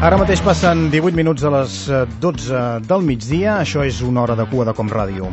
Ara mateix passen 18 minuts de les 12 del migdia. Això és una hora de cua de Com Ràdio.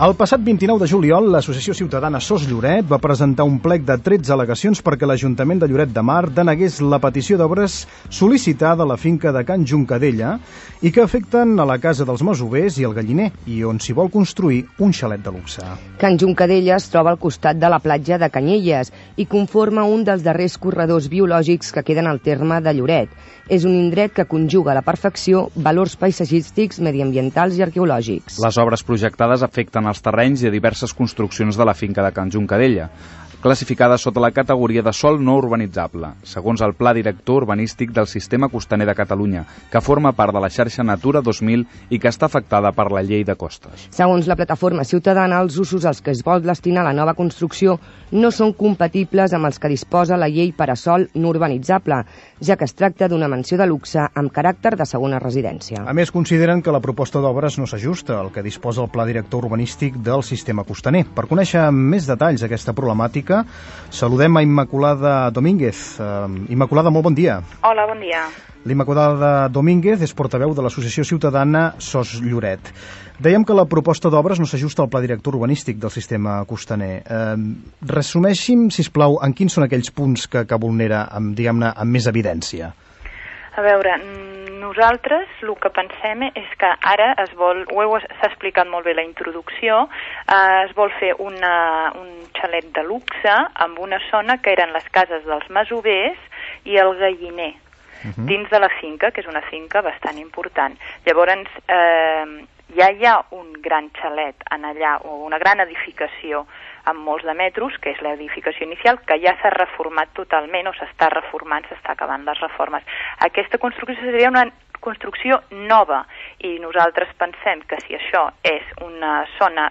El passat 29 de juliol, l'Associació Ciutadana Sos Lloret va presentar un plec de 13 al·legacions perquè l'Ajuntament de Lloret de Mar denegués la petició d'obres sol·licitada a la finca de Can Juncadella i que afecten a la casa dels masovers i el galliner, i on s'hi vol construir un xalet de luxe. Can Juncadella es troba al costat de la platja de Canyelles i conforma un dels darrers corredors biològics que queden al terme de Lloret. És un indret que conjuga a la perfecció valors paisatgístics, mediambientals i arqueològics. Les obres projectades afecten els terrenys i a diverses construccions de la finca de Can Juncadella, classificada sota la categoria de sòl no urbanitzable, segons el Pla Director Urbanístic del Sistema Costaner de Catalunya, que forma part de la xarxa Natura 2000 i que està afectada per la Llei de Costes. Segons la plataforma ciutadana, els usos als que es vol destinar la nova construcció no són compatibles amb els que disposa la llei per a sòl no urbanitzable, ja que es tracta d'una mansió de luxe amb caràcter de segona residència. A més, consideren que la proposta d'obres no s'ajusta al que disposa el Pla Director Urbanístic del Sistema Costaner. Per conèixer més detalls d'aquesta problemàtica, saludem a Immaculada Domínguez. Immaculada, molt bon dia. Hola, bon dia. L'Immaculada Domínguez és portaveu de l'Associació Ciutadana Sos Lloret. Dèiem que la proposta d'obres no s'ajusta al Pla Director Urbanístic del Sistema Costaner. Resumeixi'm, sisplau, en quins són aquells punts que vulnera, diguem-ne, amb més evidència. A veure, nosaltres el que pensem és que ara s'ha explicat molt bé la introducció, es vol fer un xalet de luxe amb una zona que eren les cases dels masovers i el galliner, dins de la finca, que és una finca bastant important. Llavors, ja hi ha un gran xalet en allà, o una gran edificació amb molts de metres, que és l'edificació inicial, que ja s'ha reformat totalment, o s'està reformant, s'està acabant les reformes. Aquesta construcció seria una construcció nova, i nosaltres pensem que si això és una zona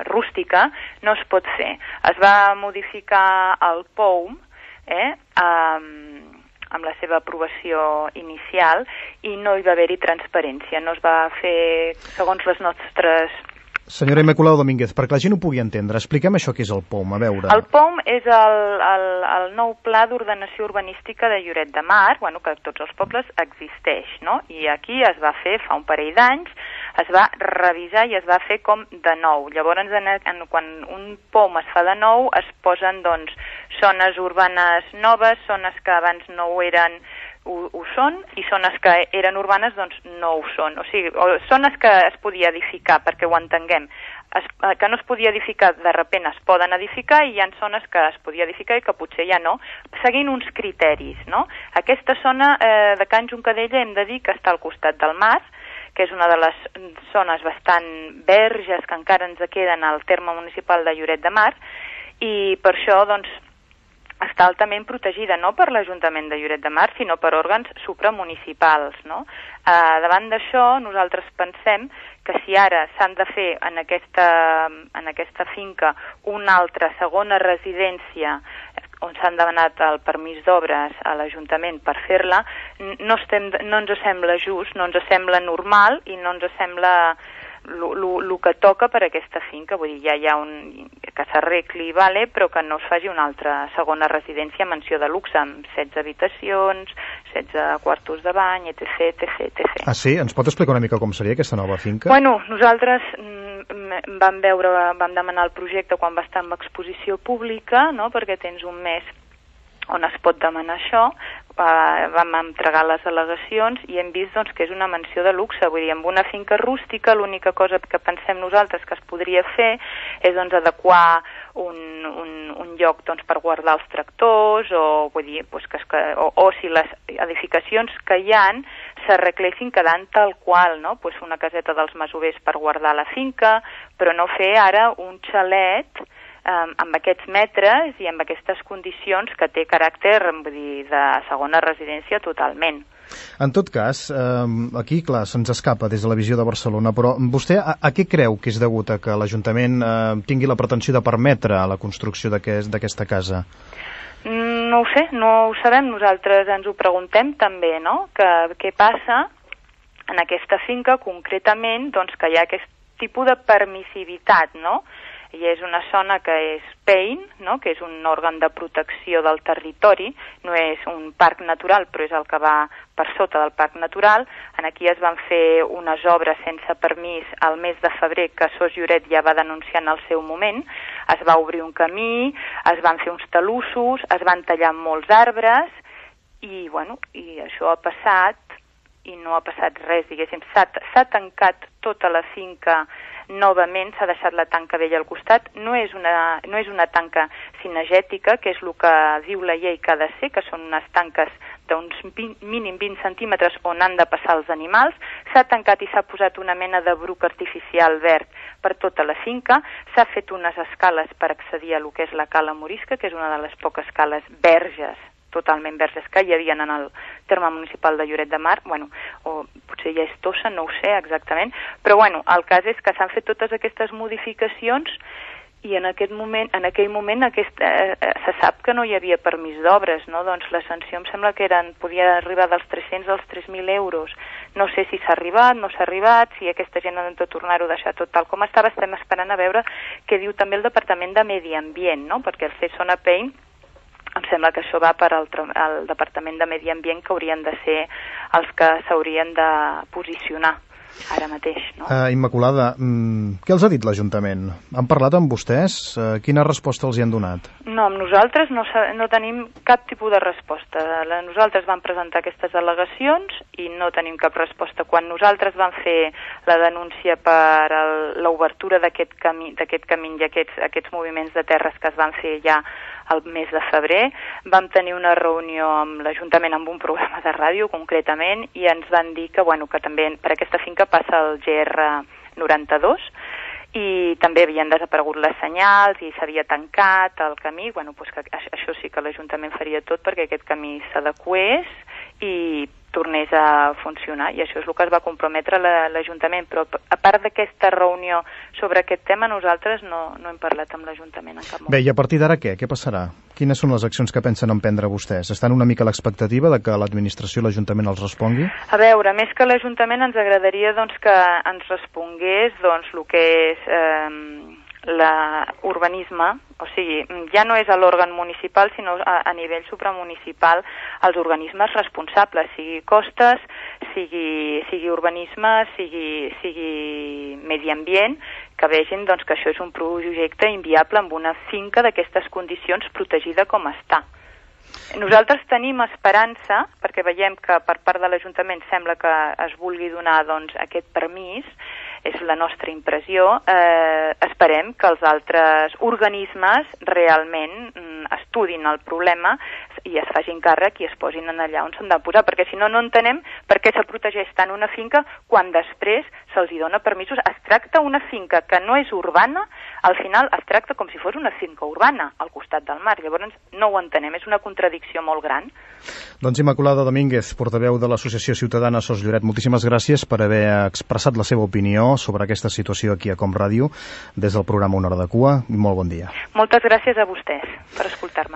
rústica, no es pot fer. Es va modificar el POUM, amb la seva aprovació inicial, i no hi va haver-hi transparència, no es va fer segons les nostres... Senyora Immaculada Domínguez, perquè la gent ho pugui entendre, expliquem això que és el POUM, a veure. El POUM és el nou Pla d'Ordenació Urbanística de Lloret de Mar, que a tots els pobles existeix, no? I aquí es va fer fa un parell d'anys, es va revisar i es va fer com de nou. Llavors, quan un POUM es fa de nou, es posen, zones urbanes noves, zones que abans no ho eren, ho són, i zones que eren urbanes no ho són. O sigui, zones que es podia edificar, perquè ho entenguem, que no es podia edificar, de repent es poden edificar, i hi ha zones que es podia edificar i que potser ja no, seguint uns criteris, no? Aquesta zona de Can Juncadella hem de dir que està al costat del mar, que és una de les zones bastant verges que encara ens queden al terme municipal de Lloret de Mar, i per això, està altament protegida, no per l'Ajuntament de Lloret de Mar, sinó per òrgans supramunicipals, no? Davant d'això, nosaltres pensem que si ara s'han de fer en aquesta finca una altra segona residència on s'han demanat el permís d'obres a l'Ajuntament per fer-la, no ens sembla just, no ens sembla normal i no ens sembla el que toca per aquesta finca. Vull dir, ja hi ha que s'arregli, però que no es faci una altra segona residència, mansió de luxe, amb 16 habitacions, 16 quartos de bany, etc. Ah, sí? Ens pot explicar una mica com seria aquesta nova finca? Bueno, nosaltres vam demanar el projecte quan va estar en exposició pública, no?, perquè tens un mes on es pot demanar això. Vam entregar les al·legacions i hem vist que és una mansió de luxe. Vull dir, amb una finca rústica, l'única cosa que pensem nosaltres que es podria fer és adequar un lloc per guardar els tractors, o vull dir, o si les edificacions que hi ha s'arreglessin quedant tal qual, no? Una caseta dels masovers per guardar la finca, però no fer ara un xalet amb aquests metres i amb aquestes condicions que té caràcter, vull dir, de segona residència totalment. En tot cas, aquí, clar, se'ns escapa des de la visió de Barcelona, però vostè a què creu que és degut a que l'Ajuntament tingui la pretensió de permetre la construcció d'aquesta casa? No ho sé, no ho sabem, nosaltres ens ho preguntem també, no? Què passa en aquesta finca concretament, que hi ha aquest tipus de permissivitat, no? i és una zona que és PEIN, no? Que és un òrgan de protecció del territori, no és un parc natural, però és el que va per sota del parc natural. Aquí es van fer unes obres sense permís al mes de febrer que Sos Lloret ja va denunciar en el seu moment. Es va obrir un camí, es van fer uns talussos, es van tallar molts arbres i, bueno, i això ha passat i no ha passat res, diguéssim. S'ha tancat tota la finca novament, s'ha deixat la tanca vella al costat. No és una tanca cinegètica, que és el que diu la llei que ha de ser, que són unes tanques d'uns mínim 20 centímetres on han de passar els animals. S'ha tancat i s'ha posat una mena de bruc artificial verd per tota la finca. S'ha fet unes escales per accedir a lo que és la cala morisca, que és una de les poques cales verges, totalment verges, que hi havia en el terme municipal de Lloret de Mar. Bueno, o potser ja és Tossa, no ho sé exactament, però bueno, el cas és que s'han fet totes aquestes modificacions i en aquell moment se sap que no hi havia permís d'obres, no? Doncs la sanció em sembla que podia arribar dels 300 als 3.000 euros. No sé si s'ha arribat, no s'ha arribat, si aquesta gent ha de tornar-ho a deixar tot tal com estava. Estem esperant a veure què diu també el Departament de Medi Ambient, no? Perquè el Zona PEIN em sembla que això va per al Departament de Medi Ambient, que haurien de ser els que s'haurien de posicionar ara mateix, no? Immaculada, què els ha dit l'Ajuntament? Han parlat amb vostès? Quina resposta els hi han donat? No, amb nosaltres no tenim cap tipus de resposta. Nosaltres vam presentar aquestes al·legacions i no tenim cap resposta. Quan nosaltres vam fer la denúncia per l'obertura d'aquest camí i aquests moviments de terres que es van fer ja el mes de febrer, vam tenir una reunió amb l'Ajuntament amb un programa de ràdio concretament i ens van dir que, bueno, que també per aquesta finca passa el GR92 i també havien desaparegut les senyals i s'havia tancat el camí. Bueno, doncs que això sí que l'Ajuntament faria tot perquè aquest camí s'adequés i tornés a funcionar, i això és el que es va comprometre l'Ajuntament. Però a part d'aquesta reunió sobre aquest tema, nosaltres no hem parlat amb l'Ajuntament en cap moment. Bé, i a partir d'ara què? Què passarà? Quines són les accions que pensen emprendre vostès? Estan una mica a l'expectativa de que l'administració i l'Ajuntament els respongui? A veure, més que l'Ajuntament ens agradaria que ens respongués el que és l'urbanisme, o sigui, ja no és a l'òrgan municipal, sinó a nivell supramunicipal, els organismes responsables, sigui costes, sigui urbanisme, sigui medi ambient, que vegin que això és un projecte inviable amb una finca d'aquestes condicions protegida com està. Nosaltres tenim esperança, perquè veiem que per part de l'Ajuntament sembla que es vulgui donar aquest permís, és la nostra impressió. Esperem que els altres organismes realment estudin el problema i es facin càrrec i es posin allà on s'han de posar, perquè si no, no entenem per què se protegeix tant una finca quan després se'ls dona permisos. Es tracta una finca que no és urbana, al final es tracta com si fos una finca urbana al costat del mar. Llavors no ho entenem, és una contradicció molt gran. Doncs Immaculada Domínguez, portaveu de l'Associació Ciutadana Sos Lloret, moltíssimes gràcies per haver expressat la seva opinió sobre aquesta situació aquí a Com Ràdio des del programa Una hora de cua, i molt bon dia. Moltes gràcies a vostès per escoltar-me.